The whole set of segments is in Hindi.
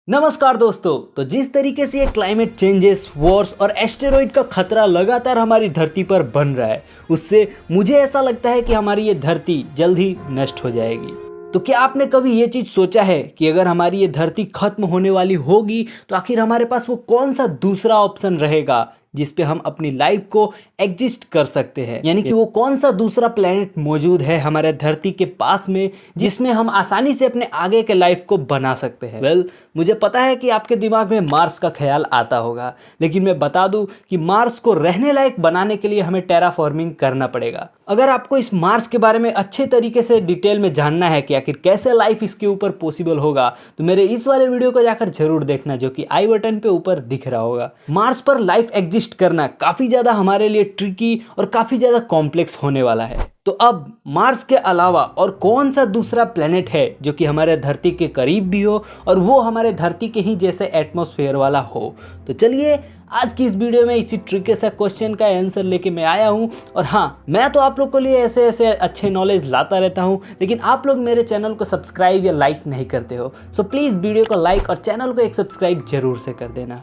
नमस्कार दोस्तों। तो जिस तरीके से ये क्लाइमेट चेंजेस, वॉर्स और एस्टेरॉइड का खतरा लगातार हमारी धरती पर बन रहा है, उससे मुझे ऐसा लगता है कि हमारी ये धरती जल्द ही नष्ट हो जाएगी। तो क्या आपने कभी ये चीज़ सोचा है कि अगर हमारी ये धरती खत्म होने वाली होगी तो आखिर हमारे पास वो कौन सा दूसरा ऑप्शन रहेगा जिस पे हम अपनी लाइफ को एग्जिस्ट कर सकते हैं, यानी कि वो कौन सा दूसरा प्लेनेट मौजूद है हमारे धरती के पास में जिसमें हम आसानी से अपने आगे के लाइफ को बना सकते हैं। मुझे पता है कि आपके दिमाग में मार्स का ख्याल आता होगा, लेकिन मैं बता दूं कि मार्स को रहने लायक बनाने के लिए हमें टेराफॉर्मिंग करना पड़ेगा। अगर आपको इस मार्स के बारे में अच्छे तरीके से डिटेल में जानना है कि आखिर कैसे लाइफ इसके ऊपर पॉसिबल होगा, तो मेरे इस वाले वीडियो को जाकर जरूर देखना, जो कि आई बटन पे ऊपर दिख रहा होगा। मार्स पर लाइफ एग्जिस्ट करना काफी ज्यादा हमारे लिए ट्रिकी और काफी ज्यादा कॉम्प्लेक्स होने वाला है। तो अब मार्स के अलावा और कौन सा दूसरा प्लेनेट है जो कि हमारे धरती के करीब भी हो और वो हमारे धरती के ही जैसे एटमॉस्फेयर वाला हो? तो चलिए आज की इस वीडियो में इसी ट्रिकी सा क्वेश्चन का आंसर लेके मैं आया हूँ। और हाँ, मैं तो आप लोग के लिए ऐसे ऐसे अच्छे नॉलेज लाता रहता हूँ, लेकिन आप लोग मेरे चैनल को सब्सक्राइब या लाइक नहीं करते हो। सो प्लीज़ वीडियो को लाइक और चैनल को एक सब्सक्राइब जरूर से कर देना।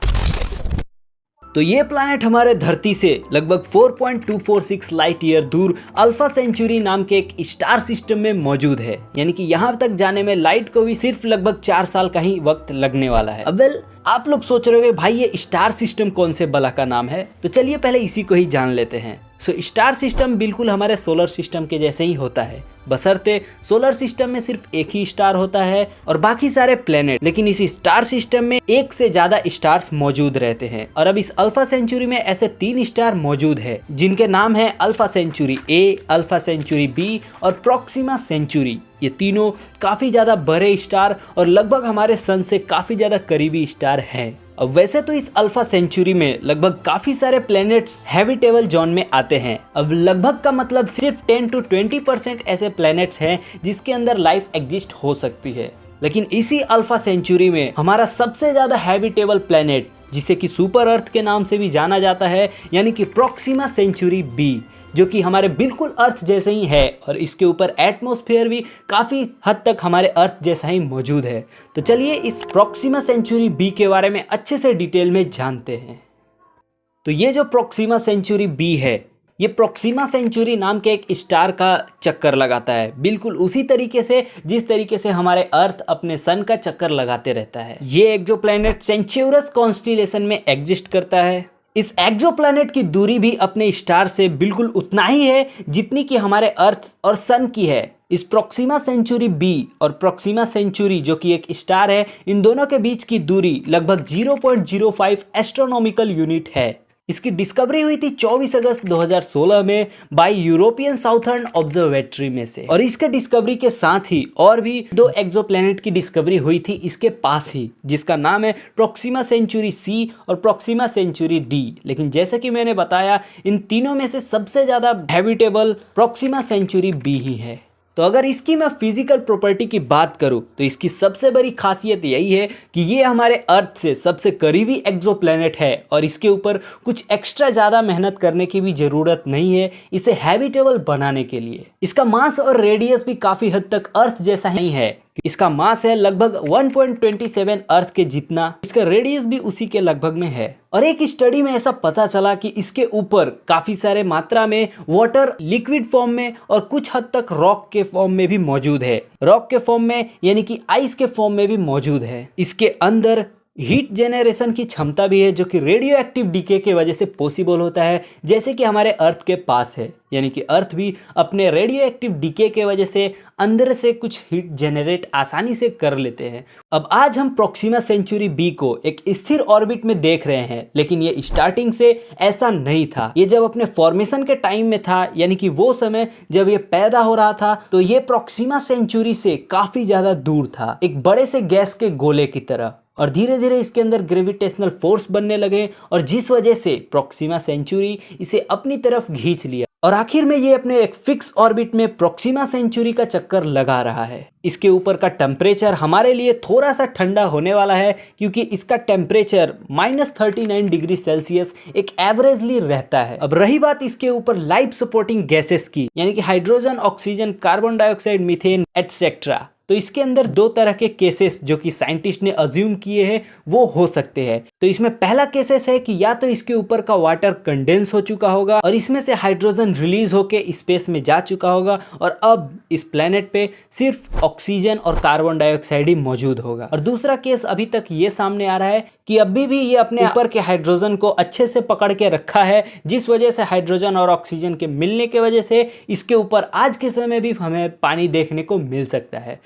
तो ये प्लैनेट हमारे धरती से लगभग 4.246 लाइट ईयर दूर अल्फा सेंचुरी नाम के एक स्टार सिस्टम में मौजूद है, यानी कि यहाँ तक जाने में लाइट को भी सिर्फ लगभग 4 साल का ही वक्त लगने वाला है। अब आप लोग सोच रहे होंगे भाई ये स्टार सिस्टम कौन से बला का नाम है, तो चलिए पहले इसी को ही जान लेते हैं। स्टार सिस्टम बिल्कुल हमारे सोलर सिस्टम के जैसे ही होता है, बशर्ते सोलर सिस्टम में सिर्फ एक ही स्टार होता है और बाकी सारे प्लेनेट। लेकिन इस स्टार सिस्टम में एक से ज्यादा स्टार्स मौजूद रहते हैं। और अब इस अल्फा सेंचुरी में ऐसे 3 स्टार मौजूद है जिनके नाम है Alpha Centauri A, Alpha Centauri B और प्रॉक्सिमा सेंचुरी। ये तीनों काफी ज्यादा बड़े स्टार और लगभग हमारे सन से काफी ज्यादा करीबी स्टार हैं। अब वैसे तो इस अल्फा सेंचुरी में लगभग काफी सारे प्लैनेट्स हैबिटेबल जोन में आते हैं। अब लगभग का मतलब सिर्फ 10 to 20% ऐसे प्लैनेट्स हैं जिसके अंदर लाइफ एग्जिस्ट हो सकती है। लेकिन इसी अल्फा सेंचुरी में हमारा सबसे ज्यादा हैबिटेबल प्लैनेट, जिसे कि सुपर अर्थ के नाम से भी जाना जाता है, यानी कि प्रॉक्सिमा सेंचुरी बी, जो कि हमारे बिल्कुल अर्थ जैसे ही है और इसके ऊपर एटमॉस्फेयर भी काफ़ी हद तक हमारे अर्थ जैसा ही मौजूद है। तो चलिए इस प्रॉक्सिमा सेंचुरी बी के बारे में अच्छे से डिटेल में जानते हैं। तो ये जो प्रॉक्सिमा सेंचुरी बी है, ये प्रॉक्सिमा सेंचुरी नाम के एक स्टार का चक्कर लगाता है, बिल्कुल उसी तरीके से जिस तरीके से हमारे अर्थ अपने सन का चक्कर लगाते रहता है। ये एक्सोप्लैनेट सेंचुरस कॉन्स्टिलेशन में एग्जिस्ट करता है। इस एक्सोप्लैनेट की दूरी भी अपने स्टार से बिल्कुल उतना ही है जितनी कि हमारे अर्थ और सन की है। इस प्रॉक्सिमा सेंचुरी बी और प्रॉक्सिमा सेंचुरी जो कि एक स्टार है, इन दोनों के बीच की दूरी लगभग 0.05 एस्ट्रोनॉमिकल यूनिट है। इसकी डिस्कवरी हुई थी 24 अगस्त 2016 में बाय यूरोपियन साउथर्न ऑब्जर्वेटरी में से। और इसके डिस्कवरी के साथ ही और भी 2 एक्सोप्लैनेट की डिस्कवरी हुई थी इसके पास ही, जिसका नाम है प्रॉक्सिमा सेंचुरी सी और प्रॉक्सिमा सेंचुरी डी। लेकिन जैसे कि मैंने बताया, इन तीनों में से सबसे ज्यादा हैबिटेबल प्रॉक्सिमा सेंचुरी बी ही है। तो अगर इसकी मैं फिजिकल प्रॉपर्टी की बात करूं तो इसकी सबसे बड़ी खासियत यही है कि ये हमारे अर्थ से सबसे करीबी एक्सोप्लैनेट है और इसके ऊपर कुछ एक्स्ट्रा ज़्यादा मेहनत करने की भी ज़रूरत नहीं है इसे हैबिटेबल बनाने के लिए। इसका मास और रेडियस भी काफ़ी हद तक अर्थ जैसा ही है। इसका मास है लगभग 1.27 अर्थ के जितना, इसका रेडियस भी उसी के लगभग में है। और एक स्टडी में ऐसा पता चला कि इसके ऊपर काफी सारे मात्रा में वाटर लिक्विड फॉर्म में और कुछ हद तक रॉक के फॉर्म में भी मौजूद है। रॉक के फॉर्म में यानी कि आइस के फॉर्म में भी मौजूद है। इसके अंदर हीट जेनरेशन की क्षमता भी है जो कि रेडियो एक्टिव डीके के वजह से पॉसिबल होता है, जैसे कि हमारे अर्थ के पास है। यानी कि अर्थ भी अपने रेडियो एक्टिव डीके के वजह से अंदर से कुछ हीट जेनरेट आसानी से कर लेते हैं। अब आज हम प्रॉक्सिमा सेंचुरी बी को एक स्थिर ऑर्बिट में देख रहे हैं, लेकिन ये स्टार्टिंग से ऐसा नहीं था। ये जब अपने फॉर्मेशन के टाइम में था, यानी कि वो समय जब ये पैदा हो रहा था, तो ये प्रॉक्सिमा सेंचुरी से काफी ज्यादा दूर था, एक बड़े से गैस के गोले की तरह। और धीरे धीरे इसके अंदर ग्रेविटेशनल फोर्स बनने लगे और जिस वजह से प्रॉक्सिमा सेंचुरी इसे अपनी तरफ खींच लिया और आखिर में ये अपने एक फिक्स ऑर्बिट में प्रॉक्सिमा सेंचुरी का चक्कर लगा रहा है। इसके ऊपर का टेम्परेचर हमारे लिए थोड़ा सा ठंडा होने वाला है क्योंकि इसका टेम्परेचर -39 डिग्री सेल्सियस एक एवरेजली रहता है। अब रही बात इसके ऊपर लाइफ सपोर्टिंग गैसेस की, यानी कि hydrogen, oxygen, carbon dioxide, methane etcetera, तो इसके अंदर दो तरह के केसेस जो कि साइंटिस्ट ने अज्यूम किए हैं वो हो सकते हैं। तो इसमें पहला केसेस है कि या तो इसके ऊपर का वाटर कंडेंस हो चुका होगा और इसमें से हाइड्रोजन रिलीज होके स्पेस में जा चुका होगा और अब इस प्लेनेट पे सिर्फ ऑक्सीजन और कार्बन डाइऑक्साइड ही मौजूद होगा। और दूसरा केस अभी तक ये सामने आ रहा है कि अभी भी ये अपने ऊपर के हाइड्रोजन को अच्छे से पकड़ के रखा है, जिस वजह से हाइड्रोजन और ऑक्सीजन के मिलने के वजह से इसके ऊपर आज के समय भी हमें पानी देखने को मिल सकता है।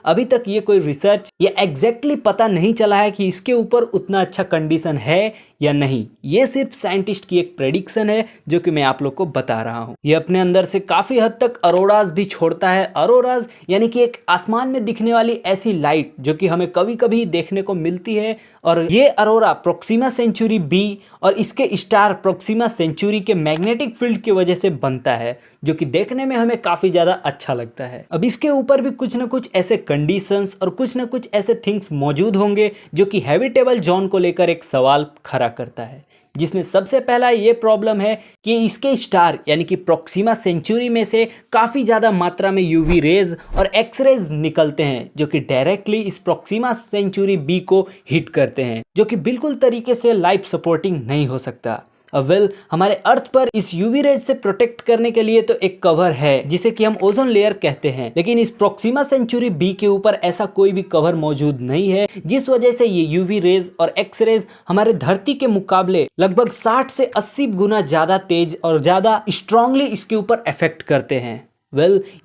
अभी तक ये कोई रिसर्च या एग्जैक्टली पता नहीं चला है कि इसके ऊपर उतना अच्छा कंडीशन है या नहीं। ये सिर्फ साइंटिस्ट की एक प्रेडिक्शन है जो कि मैं आप लोग को बता रहा हूँ। ये अपने अंदर से काफी हद तक अरोराज भी छोड़ता है। अरोराज यानी कि एक आसमान में दिखने वाली ऐसी लाइट जो कि हमें कभी कभी देखने को मिलती है। और ये अरोरा प्रोक्सिमा सेंचुरी बी और इसके स्टार प्रोक्सिमा सेंचुरी के मैग्नेटिक फील्ड की वजह से बनता है, जो कि देखने में हमें काफी ज्यादा अच्छा लगता है। अब इसके ऊपर भी कुछ ना कुछ ऐसे कंडीशंस और कुछ ना कुछ ऐसे थिंग्स मौजूद होंगे जो कि हैबिटेबल जोन को लेकर एक सवाल खड़ा करता है, जिसमें सबसे पहला ये प्रॉब्लम है कि इसके स्टार यानी कि प्रोक्सिमा सेंचुरी में से काफ़ी ज़्यादा मात्रा में यूवी रेज और एक्स रेज निकलते हैं जो कि डायरेक्टली इस प्रोक्सिमा सेंचुरी बी को हिट करते हैं, जो कि बिल्कुल तरीके से लाइफ सपोर्टिंग नहीं हो सकता। अब हमारे अर्थ पर इस यूवी रेज से प्रोटेक्ट करने के लिए तो एक कवर है जिसे कि हम ओजोन लेयर कहते हैं, लेकिन इस प्रोक्सिमा सेंचुरी बी के ऊपर ऐसा कोई भी कवर मौजूद नहीं है, जिस वजह से ये यूवी रेज और एक्स रेज हमारे धरती के मुकाबले लगभग 60 से 80 गुना ज्यादा तेज और ज्यादा स्ट्रांगली इसके ऊपर इफेक्ट करते हैं।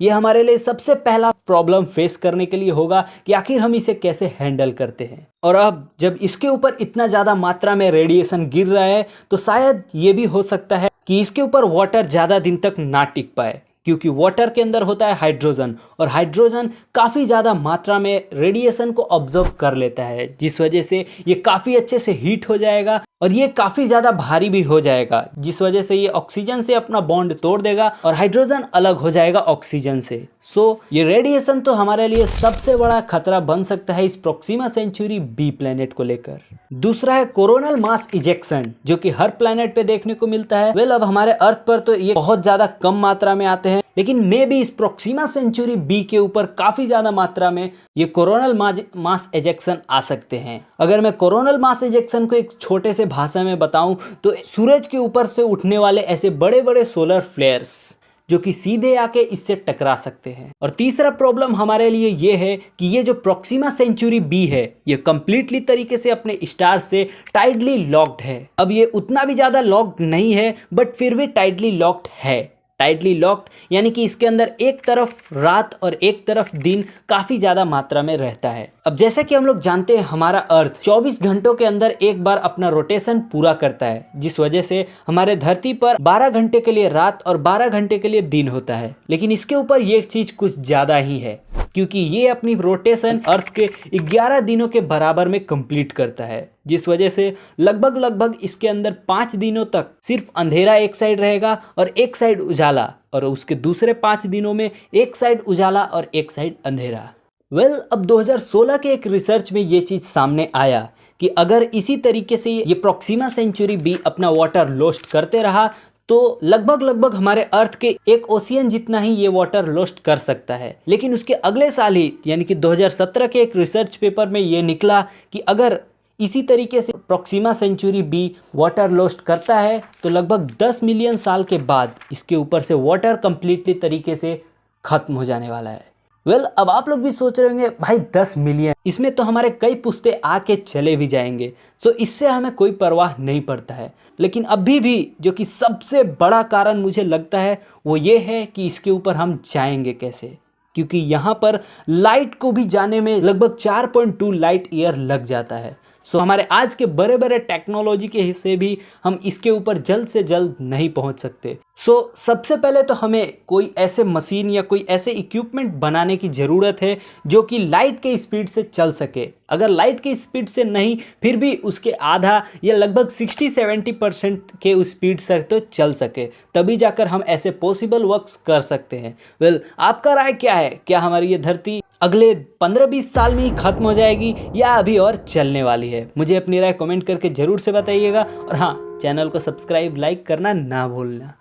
ये हमारे लिए सबसे पहला प्रॉब्लम फेस करने के लिए होगा कि आखिर हम इसे कैसे हैंडल करते हैं। और अब जब इसके ऊपर इतना ज़्यादा मात्रा में रेडिएशन गिर रहा है तो शायद ये भी हो सकता है कि इसके ऊपर वाटर ज़्यादा दिन तक ना टिक पाए, क्योंकि वाटर के अंदर होता है हाइड्रोजन और हाइड्रोजन काफ़ी ज़्यादा मात्रा में रेडिएशन को ऑब्जर्व कर लेता है, जिस वजह से ये काफ़ी अच्छे से हीट हो जाएगा और ये काफ़ी ज़्यादा भारी भी हो जाएगा, जिस वजह से ये ऑक्सीजन से अपना बॉन्ड तोड़ देगा और हाइड्रोजन अलग हो जाएगा ऑक्सीजन से। ये रेडिएशन तो हमारे लिए सबसे बड़ा खतरा बन सकता है इस प्रोक्सिमा सेंचुरी बी प्लेनेट को लेकर। दूसरा है कोरोनल मास इजेक्शन, जो कि हर प्लेनेट पे देखने को मिलता है। अब हमारे अर्थ पर तो ये बहुत ज़्यादा कम मात्रा में आते हैं, लेकिन मे भी इस प्रोक्सिमा सेंचुरी बी के ऊपर काफ़ी ज़्यादा मात्रा में ये कोरोनल मास इजेक्शन आ सकते हैं। अगर मैं कोरोनल मास इजेक्शन को एक छोटे से भाषा में बताऊं तो सूरज के ऊपर से उठने वाले ऐसे बड़े बड़े सोलर फ्लेयर्स जो कि सीधे आके इससे टकरा सकते हैं। और तीसरा प्रॉब्लम हमारे लिए ये है कि ये जो प्रोक्सिमा सेंचुरी बी है ये कंप्लीटली तरीके से अपने स्टार से टाइटली लॉक्ड है। अब ये उतना भी ज़्यादा लॉक्ड नहीं है, बट फिर भी टाइटली लॉक्ड है। टाइटली लॉक्ड यानी कि इसके अंदर एक तरफ रात और एक तरफ दिन काफ़ी ज़्यादा मात्रा में रहता है। अब जैसा कि हम लोग जानते हैं हमारा अर्थ 24 घंटों के अंदर एक बार अपना रोटेशन पूरा करता है, जिस वजह से हमारे धरती पर 12 घंटे के लिए रात और 12 घंटे के लिए दिन होता है। लेकिन इसके ऊपर ये चीज़ कुछ ज़्यादा ही है, क्योंकि ये अपनी रोटेशन अर्थ के 11 दिनों के बराबर में कंप्लीट करता है, जिस वजह से लगभग इसके अंदर 5 दिनों तक सिर्फ अंधेरा एक साइड रहेगा और एक साइड उजाला, और उसके दूसरे 5 दिनों में एक साइड उजाला और एक साइड अंधेरा। अब 2016 के एक रिसर्च में ये चीज़ सामने आया कि अगर इसी तरीके से ये प्रोक्सिमा सेंचुरी बी अपना वाटर लॉस्ट करते रहा तो लगभग हमारे अर्थ के एक ओशियन जितना ही ये वाटर लॉस्ट कर सकता है। लेकिन उसके अगले साल ही यानी कि 2017 के एक रिसर्च पेपर में ये निकला कि अगर इसी तरीके से Proxima Centauri b water lost करता है तो लगभग 10 मिलियन साल के बाद इसके ऊपर से वाटर कंप्लीटली तरीके से खत्म हो जाने वाला है। अब आप लोग भी सोच रहे होंगे भाई 10 मिलियन, इसमें तो हमारे कई पुश्ते आके चले भी जाएंगे, तो इससे हमें कोई परवाह नहीं पड़ता है। लेकिन अभी भी जो कि सबसे बड़ा कारण मुझे लगता है वो ये है कि इसके ऊपर हम जाएंगे कैसे, क्योंकि यहाँ पर लाइट को भी जाने में लगभग 4.2 लाइट ईयर लग जाता है। हमारे आज के बड़े बड़े टेक्नोलॉजी के हिस्से भी हम इसके ऊपर जल्द से जल्द नहीं पहुँच सकते। सबसे पहले तो हमें कोई ऐसे मशीन या कोई ऐसे इक्विपमेंट बनाने की ज़रूरत है जो कि लाइट के स्पीड से चल सके। अगर लाइट के स्पीड से नहीं, फिर भी उसके आधा या लगभग 60-70% के उस स्पीड से तो चल सके, तभी जाकर हम ऐसे पॉसिबल वर्क्स कर सकते हैं। आपका राय क्या है? क्या हमारी ये धरती अगले 15-20 साल में ही खत्म हो जाएगी या अभी और चलने वाली है? मुझे अपनी राय कमेंट करके ज़रूर से बताइएगा। और हाँ, चैनल को सब्सक्राइब लाइक करना ना भूलना।